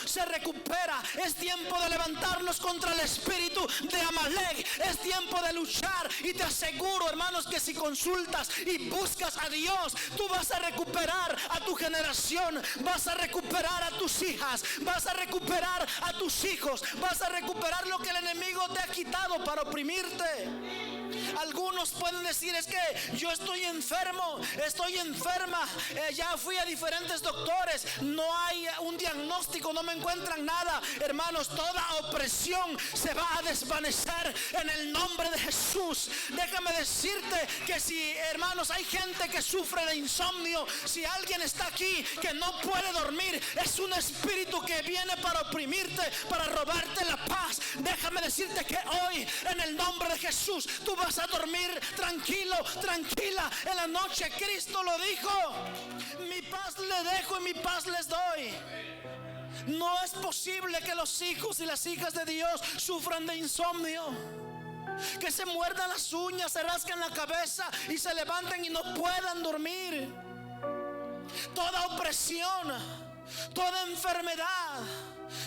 se recupera. Es tiempo de levantarnos contra el espíritu de Amalek. Es tiempo de luchar, y te aseguro, hermanos, que si consultas y buscas a Dios, tú vas a recuperar a tu generación, vas a recuperar a tus hijas, vas a recuperar a tus hijos, vas a recuperar lo que el enemigo te ha quitado para oprimirte. Algunos pueden decir: es que yo estoy enfermo, estoy enferma, ya fui a diferentes doctores, no hay un diagnóstico, no me encuentran nada. Hermanos, toda opresión se va a desvanecer en el nombre de Jesús. Déjame decirte que si, hermanos, hay gente que sufre de insomnio, si alguien está aquí que no puede dormir, es un espíritu que viene para oprimirte, para robarte la paz. Déjame decirte que hoy, en el nombre de Jesús, tú vas a dormir tranquilo, tranquila en la noche. Cristo lo dijo: mi paz le dejo y mi paz les doy. No es posible que los hijos y las hijas de Dios sufran de insomnio, que se muerdan las uñas, se rascan la cabeza y se levanten y no puedan dormir. Toda opresión, toda enfermedad,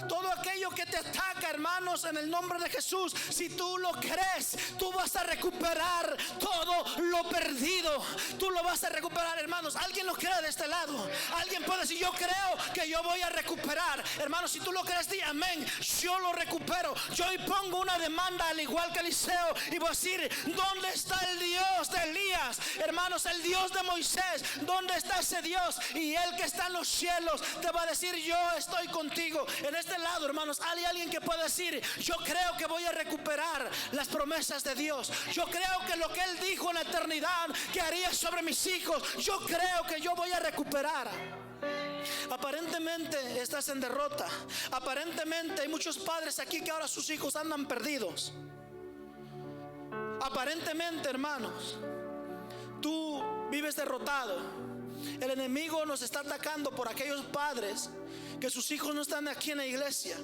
todo aquello que te ataca, hermanos, en el nombre de Jesús, si tú lo crees, tú vas a recuperar todo lo perdido. Tú lo vas a recuperar, hermanos. ¿Alguien lo cree de este lado? Alguien puede decir: yo creo que yo voy a recuperar. Hermanos, si tú lo crees, di amén. Yo lo recupero. Yo hoy pongo una demanda, al igual que Eliseo, y voy a decir: ¿dónde está el Dios de Elías? Hermanos, el Dios de Moisés, ¿dónde está ese Dios? Y Él que está en los cielos te va a decir: yo estoy contigo. En este lado, hermanos, hay alguien que puede decir: yo creo que voy a recuperar las promesas de Dios. Yo creo que lo que Él dijo en la eternidad que haría sobre mis hijos, yo creo que yo voy a recuperar. Aparentemente estás en derrota. Aparentemente hay muchos padres aquí que ahora sus hijos andan perdidos. Aparentemente, hermanos, tú vives derrotado. El enemigo nos está atacando por aquellos padres que sus hijos no están aquí en la iglesia.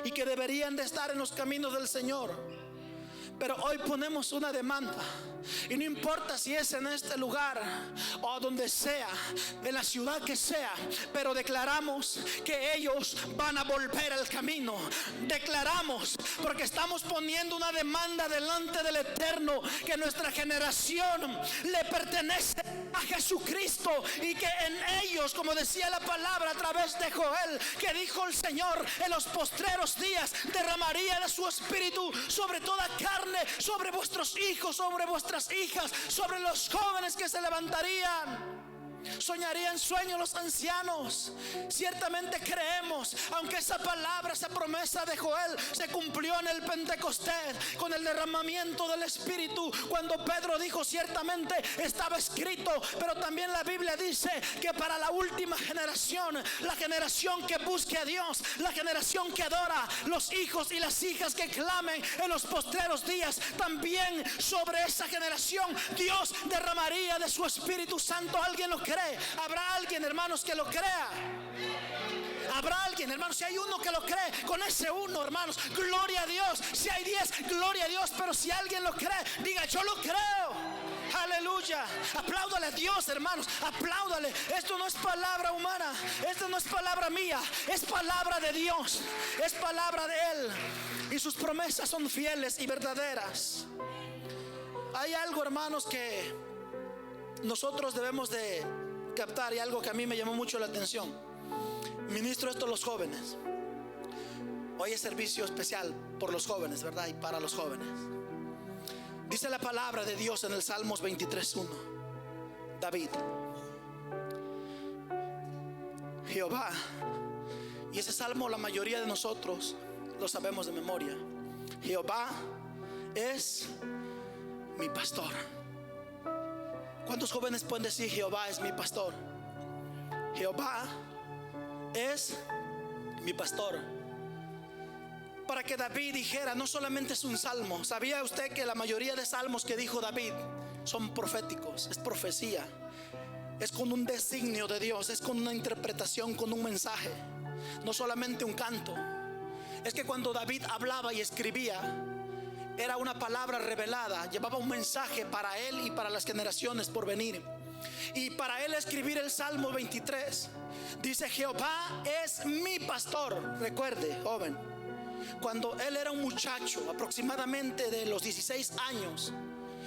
y que deberían de estar en los caminos del Señor. Pero hoy ponemos una demanda, y no importa si es en este lugar o donde sea, en la ciudad que sea, pero declaramos que ellos van a volver al camino. Declaramos, porque estamos poniendo una demanda delante del Eterno, que nuestra generación le pertenece a Jesucristo, y que en ellos, como decía la palabra a través de Joel, que dijo el Señor, en los postreros días derramaría de su espíritu sobre toda carne, sobre vuestros hijos, sobre vuestras hijas, sobre los jóvenes que se levantarían. Soñarían sueños los ancianos. Ciertamente creemos, aunque esa palabra, esa promesa de Joel se cumplió en el Pentecostés con el derramamiento del Espíritu, cuando Pedro dijo ciertamente estaba escrito. Pero también la Biblia dice que para la última generación, la generación que busque a Dios, la generación que adora, los hijos y las hijas que clamen en los postreros días, también sobre esa generación Dios derramaría de su Espíritu Santo. ¿Alguien lo cree? ¿Habrá alguien, hermanos, que lo crea? Habrá alguien, hermanos, si hay uno que lo cree, con ese uno, hermanos, gloria a Dios. Si hay 10, gloria a Dios. Pero si alguien lo cree, diga: yo lo creo. Aleluya. Apláudale a Dios, hermanos, apláudale. Esto no es palabra humana, esto no es palabra mía, es palabra de Dios, es palabra de Él, y sus promesas son fieles y verdaderas. Hay algo, hermanos, que nosotros debemos de captar, y algo que a mí me llamó mucho la atención. Ministro esto a los jóvenes. Hoy es servicio especial por los jóvenes, ¿verdad? Y para los jóvenes. Dice la palabra de Dios en el Salmos 23:1. David: Jehová. Y ese salmo la mayoría de nosotros lo sabemos de memoria. Jehová es mi pastor. ¿Cuántos jóvenes pueden decir: Jehová es mi pastor? Jehová es mi pastor. Para que David dijera, no solamente es un salmo. ¿Sabía usted que la mayoría de salmos que dijo David son proféticos? Es profecía, es con un designio de Dios, es con una interpretación, con un mensaje, no solamente un canto. Es que cuando David hablaba y escribía, era una palabra revelada, llevaba un mensaje para él y para las generaciones por venir. Y para él escribir el Salmo 23, dice: Jehová es mi pastor. Recuerde, joven, cuando él era un muchacho, aproximadamente de los 16 años,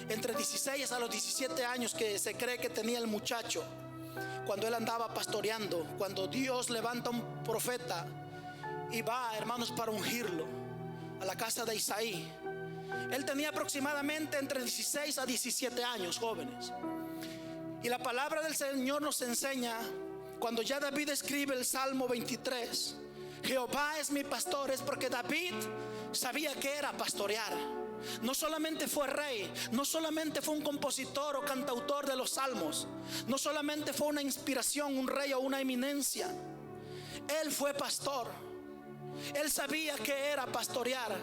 entre 16 a los 17 años que se cree que tenía el muchacho, cuando él andaba pastoreando, cuando Dios levanta un profeta y va, hermanos, para ungirlo a la casa de Isaí. Él tenía aproximadamente entre 16 a 17 años, jóvenes. Y la palabra del Señor nos enseña, cuando ya David escribe el Salmo 23, Jehová es mi pastor, es porque David sabía que era pastorear. No solamente fue rey, no solamente fue un compositor o cantautor de los salmos, no solamente fue una inspiración, un rey o una eminencia. Él fue pastor. Él sabía que era pastorear.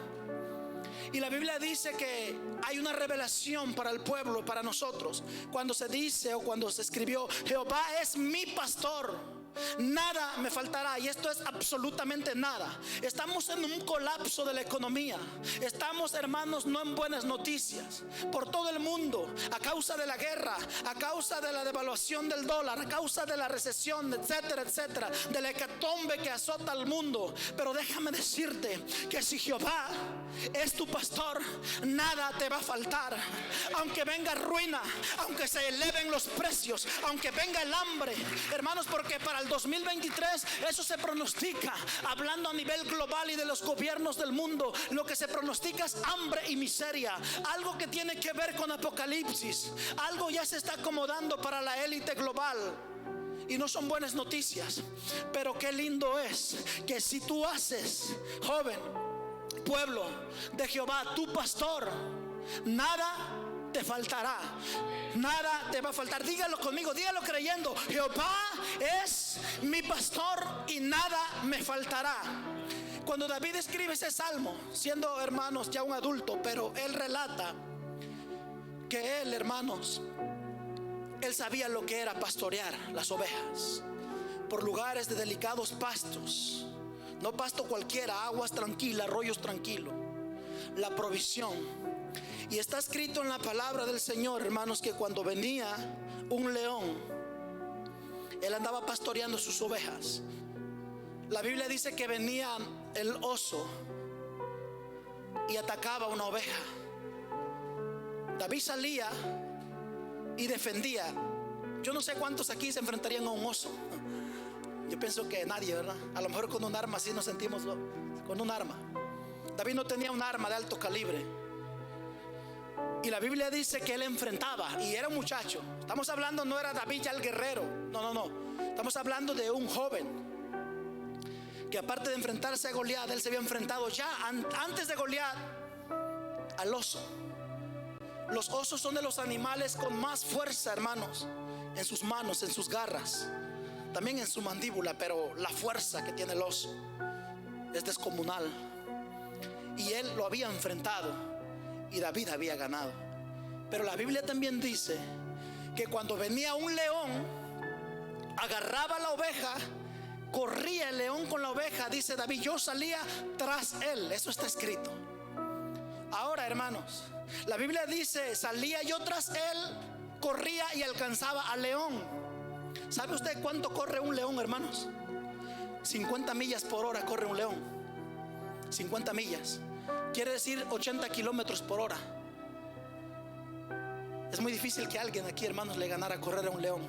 Y la Biblia dice que hay una revelación para el pueblo, para nosotros, cuando se dice o cuando se escribió: Jehová es mi pastor, nada me faltará. Y esto es absolutamente nada. Estamos en un colapso de la economía. Estamos, hermanos, no en buenas noticias por todo el mundo, a causa de la guerra, a causa de la devaluación del dólar, a causa de la recesión, etcétera, etcétera, de la hecatombe que azota al mundo. Pero déjame decirte que si Jehová es tu pastor, nada te va a faltar. Aunque venga ruina, aunque se eleven los precios, aunque venga el hambre, hermanos, porque para el 2023 eso se pronostica, hablando a nivel global y de los gobiernos del mundo, lo que se pronostica es hambre y miseria. Algo que tiene que ver con Apocalipsis. Algo ya se está acomodando para la élite global. Y no son buenas noticias. Pero qué lindo es que si tú haces, joven, pueblo de Jehová, tu pastor, nada te faltará. Nada te va a faltar. Dígalo conmigo, dígalo creyendo: Jehová es mi pastor y nada me faltará. Cuando David escribe ese salmo, siendo, hermanos, ya un adulto, pero él relata que él, hermanos, él sabía lo que era pastorear las ovejas por lugares de delicados pastos, No pasto cualquiera, aguas tranquilas, arroyos tranquilos. La provisión. Y está escrito en la palabra del Señor, hermanos, que cuando venía un león, él andaba pastoreando sus ovejas. La Biblia dice que venía el oso y atacaba una oveja. David salía y defendía. Yo no sé cuántos aquí se enfrentarían a un oso. Yo pienso que nadie, ¿verdad? A lo mejor con un arma, sí nos sentimos con un arma. David no tenía un arma de alto calibre. Y la Biblia dice que él enfrentaba, y era un muchacho. Estamos hablando, no era David ya el guerrero. No. Estamos hablando de un joven que, aparte de enfrentarse a Goliat, él se había enfrentado ya antes de Goliat al oso. Los osos son de los animales con más fuerza, hermanos, en sus manos, en sus garras, también en su mandíbula. Pero la fuerza que tiene el oso es descomunal. Y él lo había enfrentado y David había ganado. Pero la Biblia también dice que cuando venía un león, agarraba la oveja, corría el león con la oveja. Dice David, yo salía tras él. Eso está escrito. Ahora, hermanos, la Biblia dice, salía yo tras él, corría y alcanzaba al león. ¿Sabe usted cuánto corre un león, hermanos? 50 millas por hora corre un león. 50 millas quiere decir 80 kilómetros por hora. Es muy difícil que alguien aquí, hermanos, le ganara a correr a un león.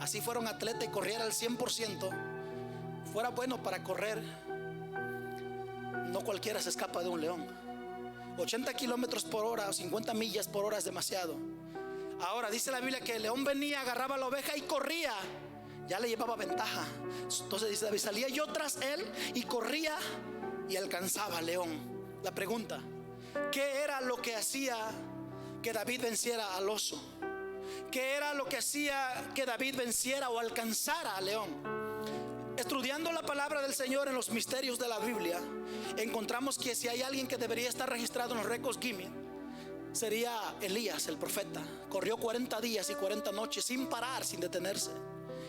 Así fuera un atleta y corriera al 100%, fuera bueno para correr, no cualquiera se escapa de un león. 80 kilómetros por hora o 50 millas por hora es demasiado. Ahora dice la Biblia que el león venía, agarraba la oveja y corría. Ya le llevaba ventaja. Entonces dice David, salía yo tras él y corría y alcanzaba al león. La pregunta, ¿qué era lo que hacía que David venciera al oso? ¿Qué era lo que hacía que David venciera o alcanzara al león? Estudiando la palabra del Señor en los misterios de la Biblia, encontramos que si hay alguien que debería estar registrado en los récords Guinness, sería Elías, el profeta. Corrió 40 días y 40 noches sin parar, sin detenerse,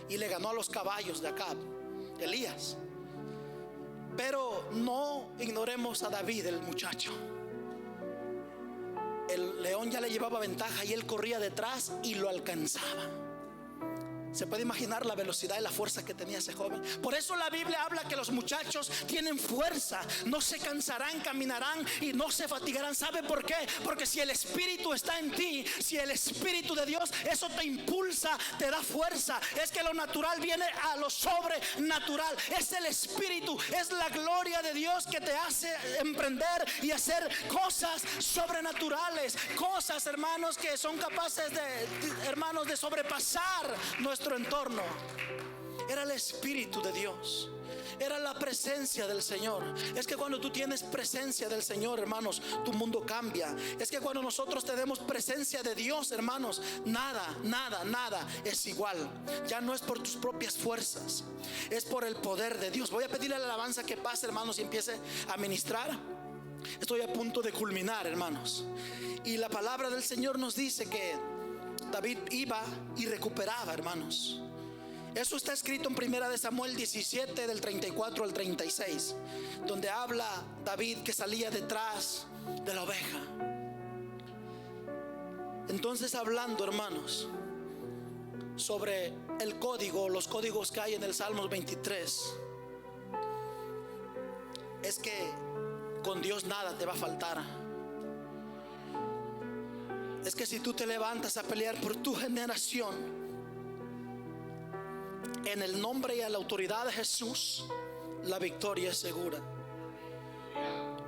y le ganó a los caballos de Acab. Elías. Pero no ignoremos a David, el muchacho. El león ya le llevaba ventaja y él corría detrás y lo alcanzaba. Se puede imaginar la velocidad y la fuerza que tenía ese joven. Por eso la Biblia habla que los muchachos tienen fuerza, no se cansarán, caminarán y no se fatigarán. ¿Sabe por qué? Porque si el Espíritu está en ti, si el Espíritu de Dios, eso te impulsa, te da fuerza. Es que lo natural viene a lo sobrenatural. Es el Espíritu, es la gloria de Dios que te hace emprender y hacer cosas sobrenaturales. Cosas, hermanos, que son capaces hermanos, de sobrepasar nuestro entorno. Era el Espíritu de Dios, era la presencia del Señor. Es que cuando tú tienes presencia del Señor, hermanos, tu mundo cambia. Es que cuando nosotros tenemos presencia de Dios, hermanos, nada es igual. Ya no es por tus propias fuerzas, es por el poder de Dios. Voy a pedirle a la alabanza que pase, hermanos, y empiece a ministrar. Estoy a punto de culminar, hermanos. Y la palabra del Señor nos dice que David iba y recuperaba, hermanos. Eso está escrito en 1 Samuel 17 del 34 al 36, donde habla David que salía detrás de la oveja. Entonces, hablando, hermanos, sobre el código, los códigos que hay en el Salmos 23, es que con Dios nada te va a faltar. Es que si tú te levantas a pelear por tu generación, en el nombre y a la autoridad de Jesús, la victoria es segura.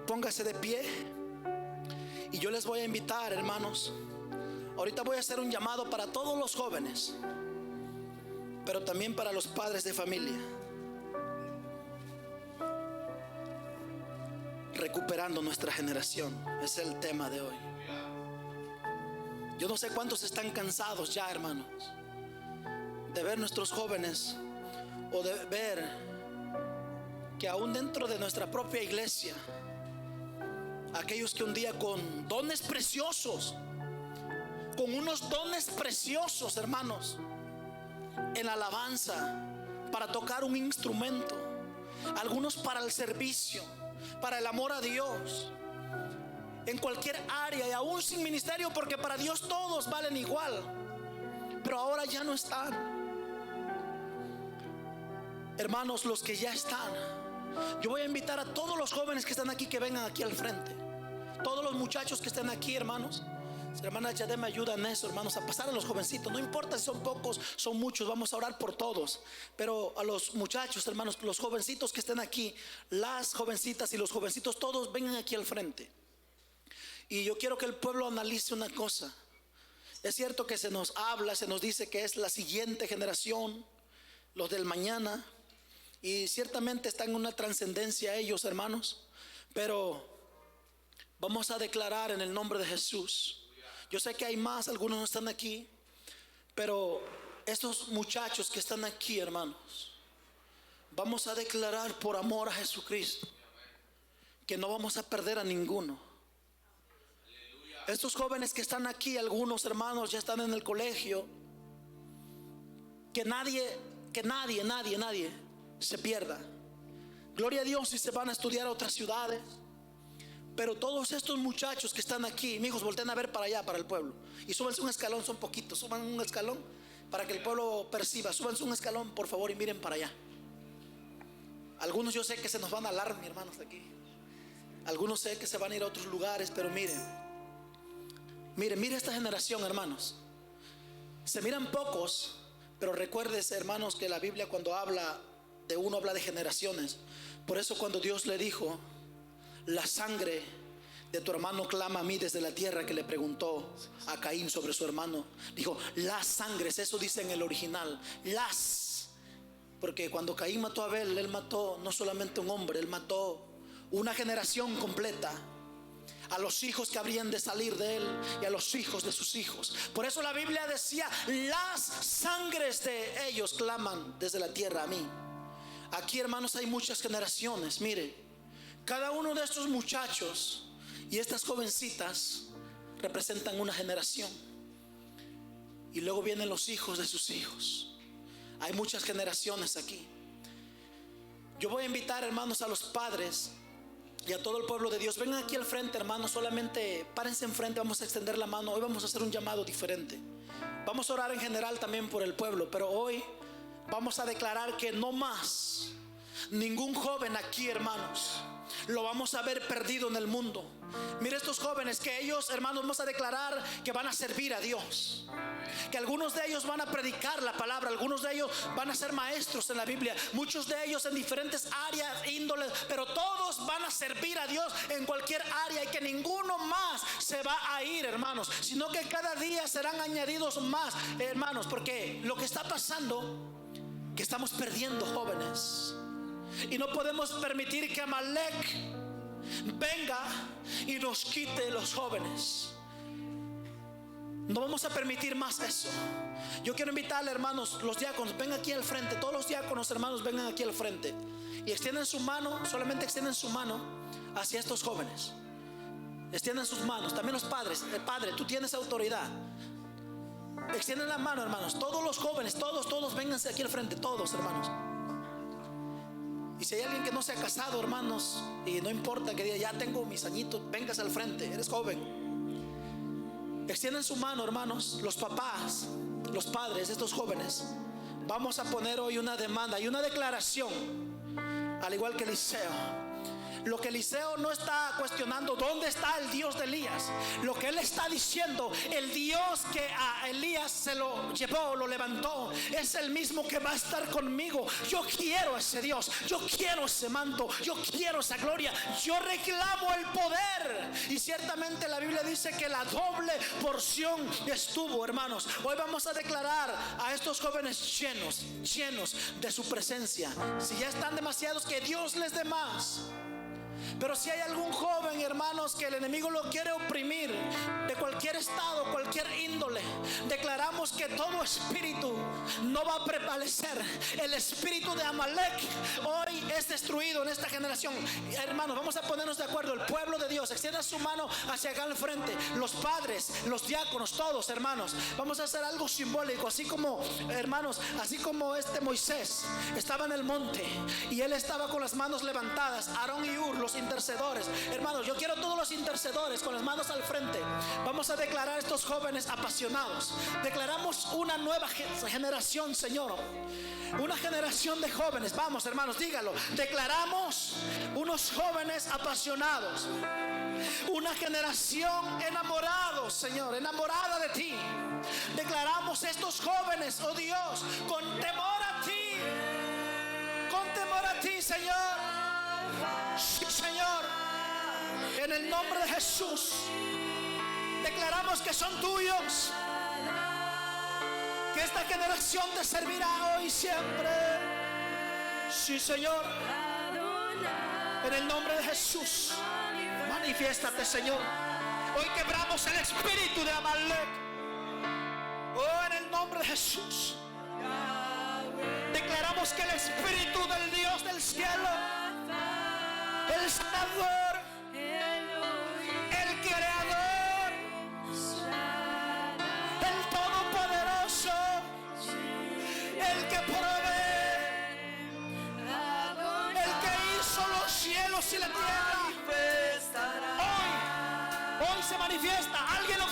Póngase de pie y yo les voy a invitar, hermanos. Ahorita voy a hacer un llamado para todos los jóvenes, pero también para los padres de familia. Recuperando nuestra generación es el tema de hoy. Yo no sé cuántos están cansados ya, hermanos, de ver nuestros jóvenes, o de ver que aún dentro de nuestra propia iglesia, aquellos que un día con dones preciosos, con unos dones preciosos, hermanos, en alabanza, para tocar un instrumento, algunos para el servicio, para el amor a Dios, en cualquier área y aún sin ministerio, porque para Dios todos valen igual, pero ahora ya no están. Hermanos, los que ya están, yo voy a invitar a todos los jóvenes que están aquí que vengan aquí al frente. Todos los muchachos que están aquí, hermanos. Si la hermana Yadé me ayuda en eso, hermanos, a pasar a los jovencitos. No importa si son pocos, son muchos, vamos a orar por todos. Pero a los muchachos, hermanos, los jovencitos que estén aquí, las jovencitas y los jovencitos, todos vengan aquí al frente. Y yo quiero que el pueblo analice una cosa. Es cierto que se nos habla, se nos dice que es la siguiente generación, los del mañana. Y ciertamente están en una trascendencia ellos, hermanos. Pero vamos a declarar en el nombre de Jesús. Yo sé que hay más, algunos no están aquí, pero estos muchachos que están aquí, hermanos, vamos a declarar por amor a Jesucristo que no vamos a perder a ninguno. Estos jóvenes que están aquí, algunos hermanos ya están en el colegio, que nadie se pierda. Gloria a Dios si se van a estudiar a otras ciudades. Pero todos estos muchachos que están aquí, mis hijos, volteen a ver para allá, para el pueblo. Y súbanse un escalón, son poquitos. Suban un escalón para que el pueblo perciba. Súbanse un escalón, por favor, y miren para allá. Algunos yo sé que se nos van a alar, mis hermanos, de aquí. Algunos sé que se van a ir a otros lugares, pero miren esta generación, hermanos. Se miran pocos, pero recuérdese, hermanos, que la Biblia cuando habla de uno habla de generaciones. Por eso cuando Dios le dijo: la sangre de tu hermano clama a mí desde la tierra, que le preguntó a Caín sobre su hermano, dijo las sangres, eso dice en el original, porque cuando Caín mató a Abel, él mató no solamente un hombre, él mató una generación completa, a los hijos que habrían de salir de él y a los hijos de sus hijos. Por eso la Biblia decía: las sangres de ellos claman desde la tierra a mí. Aquí, hermanos, hay muchas generaciones. Mire, cada uno de estos muchachos y estas jovencitas representan una generación. Y luego vienen los hijos de sus hijos. Hay muchas generaciones aquí. Yo voy a invitar, hermanos, a los padres y a todo el pueblo de Dios. Vengan aquí al frente, hermanos. Solamente párense enfrente. Vamos a extender la mano. Hoy vamos a hacer un llamado diferente. Vamos a orar en general también por el pueblo, pero hoy vamos a declarar que no más ningún joven aquí, hermanos, lo vamos a ver perdido en el mundo. Mire estos jóvenes, que ellos, hermanos, vamos a declarar que van a servir a Dios, que algunos de ellos van a predicar la palabra, algunos de ellos van a ser maestros en la Biblia, muchos de ellos en diferentes áreas, índoles, pero todos van a servir a Dios en cualquier área, y que ninguno más se va a ir, hermanos, sino que cada día serán añadidos más, hermanos, porque lo que está pasando, que estamos perdiendo jóvenes. Y no podemos permitir que Amalek venga y nos quite los jóvenes. No vamos a permitir más eso. Yo quiero invitarle, hermanos, los diáconos, vengan aquí al frente. Todos los diáconos, hermanos, vengan aquí al frente y extienden su mano. Solamente extienden su mano hacia estos jóvenes. Extienden sus manos. También los padres. Padre, tú tienes autoridad. Extienden la mano, hermanos. Todos los jóvenes, todos vénganse aquí al frente. Todos, hermanos. Y si hay alguien que no se ha casado, hermanos, y no importa que diga: ya tengo mis añitos, vengas al frente, eres joven. Extienden su mano, hermanos. Los papás, los padres de estos jóvenes, vamos a poner hoy una demanda y una declaración, al igual que Eliseo. Lo que Eliseo no está cuestionando, ¿dónde está el Dios de Elías? Lo que él está diciendo: el Dios que a Elías se lo llevó, lo levantó, es el mismo que va a estar conmigo. Yo quiero ese Dios, yo quiero ese manto, yo quiero esa gloria, yo reclamo el poder. Y ciertamente la Biblia dice que la doble porción estuvo, hermanos. Hoy vamos a declarar a estos jóvenes llenos de su presencia. Si ya están demasiados, que Dios les dé más. Pero si hay algún joven, hermanos, que el enemigo lo quiere oprimir, de cualquier estado, cualquier índole, declaramos que todo espíritu no va a prevalecer. El espíritu de Amalek hoy es destruido en esta generación. Hermanos, vamos a ponernos de acuerdo. El pueblo de Dios, extienda su mano hacia acá al frente. Los padres, los diáconos, todos, hermanos, vamos a hacer algo simbólico. Así como, hermanos, así como Moisés estaba en el monte y él estaba con las manos levantadas, Aarón y Hur, los intercedores. Hermanos, yo quiero todos los intercedores con las manos al frente. Vamos a declarar a estos jóvenes apasionados. Declaramos una nueva generación, Señor. Una generación de jóvenes. Vamos, hermanos, dígalo. Declaramos unos jóvenes apasionados. Una generación enamorados, Señor, enamorada de ti. Declaramos estos jóvenes, oh Dios, con temor a ti. Con temor a ti, Señor. Sí, Señor. En el nombre de Jesús. Declaramos que son tuyos. Que esta generación te servirá hoy y siempre. Sí, Señor. En el nombre de Jesús. Manifiéstate, Señor. Hoy quebramos el espíritu de Amalek. Oh, en el nombre de Jesús. Declaramos que el espíritu del Dios del cielo, el sanador, el creador, el todopoderoso, el que provee, el que hizo los cielos y la tierra, hoy se manifiesta. Alguien lo